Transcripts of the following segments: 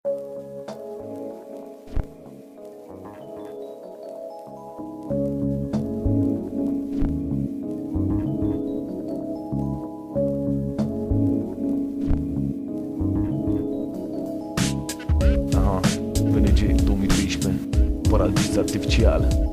VNG 2013, paradis artificial.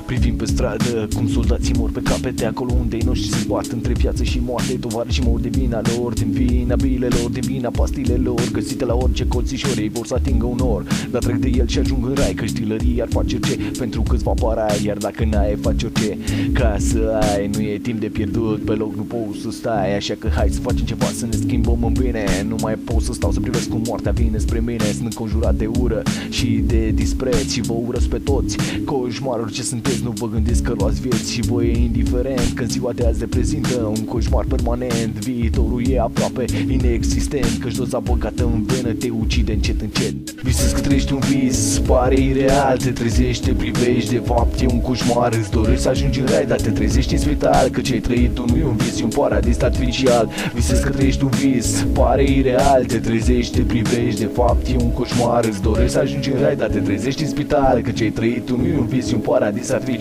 Privim pe stradă cum soldații mor pe capete, acolo unde ei noștri se bat între viață și moarte. Tovarășii mor de vina lor, din vina bilelor, din vina pastilelor găsite la orice colțișor. Ei vor să atingă un or, dar trec de el și ajung în rai, că stilării ar face orice pentru câțiva parai. Iar dacă n-ai, faci orice ca să ai. Nu e timp de pierdut, pe loc nu poți să stai. Așa că hai să facem ceva, să ne schimbăm în bine. Nu mai pot să stau să privesc cum moartea vine spre mine. Sunt înconjurat de ură și de dispreț și vă urăsc pe toți. Coșmaruri ce sunteți, nu vă gândiți că luați vieți și voi e indiferent, când ziua de azi reprezintă un coșmar permanent. Viitorul e aproape inexistent, căci doza băgată în venă te ucide încet încet. Visezi că trăiești un vis, pare ireal, te trezești, te privești, de fapt e un coșmar. Îți dorești să ajungi în rai, dar te trezești în spital, că ce ai trăit tu nu e un vis, e un paradis artificial. Visezi că trăiești un vis, pare ireal, te trezești, te privești, de fapt e un coșmar. Îți dorești să ajungi în rai, dar te trezești în spital, că ce ai trăit tu nu e un vis, e un paradis artificial.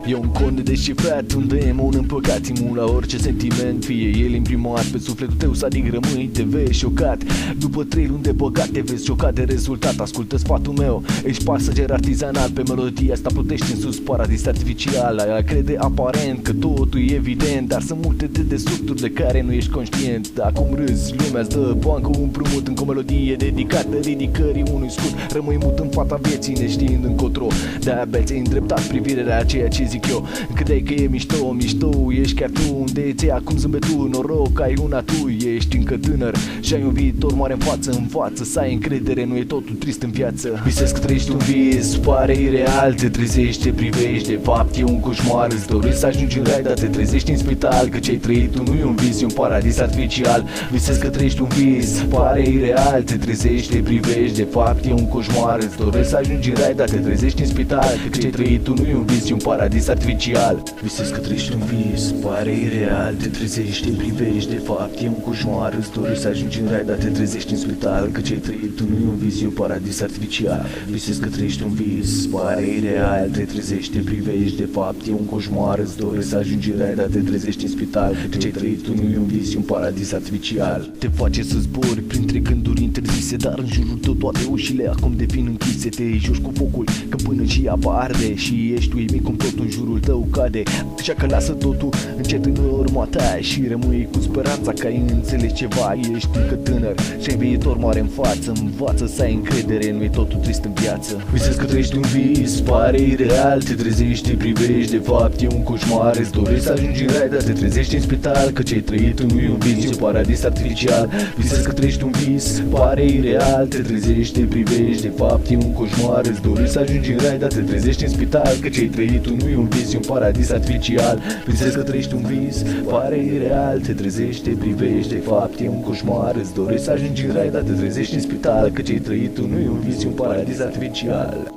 E un cod descifrat, un demon împăcat, imun la orice sentiment, fie el imprimat pe sufletul tău, sadic rămâi, te vezi șocat. După 3 luni de băgat, te vezi șocat de rezultat. Ascultă sfatul meu, ești pasager artizanal, pe melodia asta plutești în sus, paradis artificial. Aia crede aparent că totul e evident, dar sunt multe dedesubturi de care nu ești conștient. Acum râzi, lumea îți dă bani cu un prumut, încă o melodie dedicată ridicării unui scut. Rămâi mut în fata vieții, neștiind încotro, de-aia abia ți-ai îndreptat privirea la ceea ce zic eu. Credeai că e mișto, mișto, ești chiar tu. Unde ți-ai acum zâmbetul, noroc, ai una tu. Ești încă tânăr și ai un viitor mare în față, să ai încredere, nu e totul trist în viață. Visezi că trăiești un vis, pare ireal, te trezești, te privești, de fapt e un coșmar. Îți dorești să ajungi în rai, dar te trezești în spital, că ce ai trăit tu nu e un vis, e un paradis artificial. Visezi că trăiești un vis, pare ireal, te trezești, te privești, de fapt e un coșmar. Îți dorești să ajungi în rai, dar te trezești în spital, că ce ai trăit tu nu e un vis, e un paradis artificial. Visezi că trăiești un vis, pare ireal, te trezești, te privești, de fapt e un coșmar. Îți dorești să ajungi în rai, dar te trezești în spital, că ce ai trăit tu nu e un vis, e un paradis artificial. Visezi că trăiești un vis, pare ireal, te trezești, te privești, de fapt e un coșmar. Îți dorești să ajungi în rai, dar te trezești în spital, că ce ai trăit tu nu e un vis, e un paradis artificial. Te face să zbori printre gânduri interzise, dar în jurul tău toate ușile acum devin închise. Te joci cu focul, că până și apa arde și ești uimit cum tot în jurul tău cade. Așa că lasă totul încet în urma ta și rămâi cu speranța că ai înțeles ceva. Ești încă tânăr și ai viitor mare în față, învață să ai încredere, nu e totul trist în viață. Visezi că trăiești un vis, pare ireal, te trezești, te privești, de fapt e un coșmar. Îți dorești să ajungi în rai, dar te trezești în spital, că ce ai trăit nu e un vis, e un paradis artificial. Visezi că trăiești un vis, pare ireal, te trezești, te privești, de fapt e un coșmar. Îți dorești să ajungi în rai, dar te trezești în spital, că ce ai trăit tu nu e un vis, e un paradis artificial. Visezi că trăiești un vis, pare ireal, te trezești, te privești, de fapt e un coșmar. Îți dorești să ajungi în rai, dar te trezești în spital, că ce ai trăit tu nu e un vis, e un paradis artificial.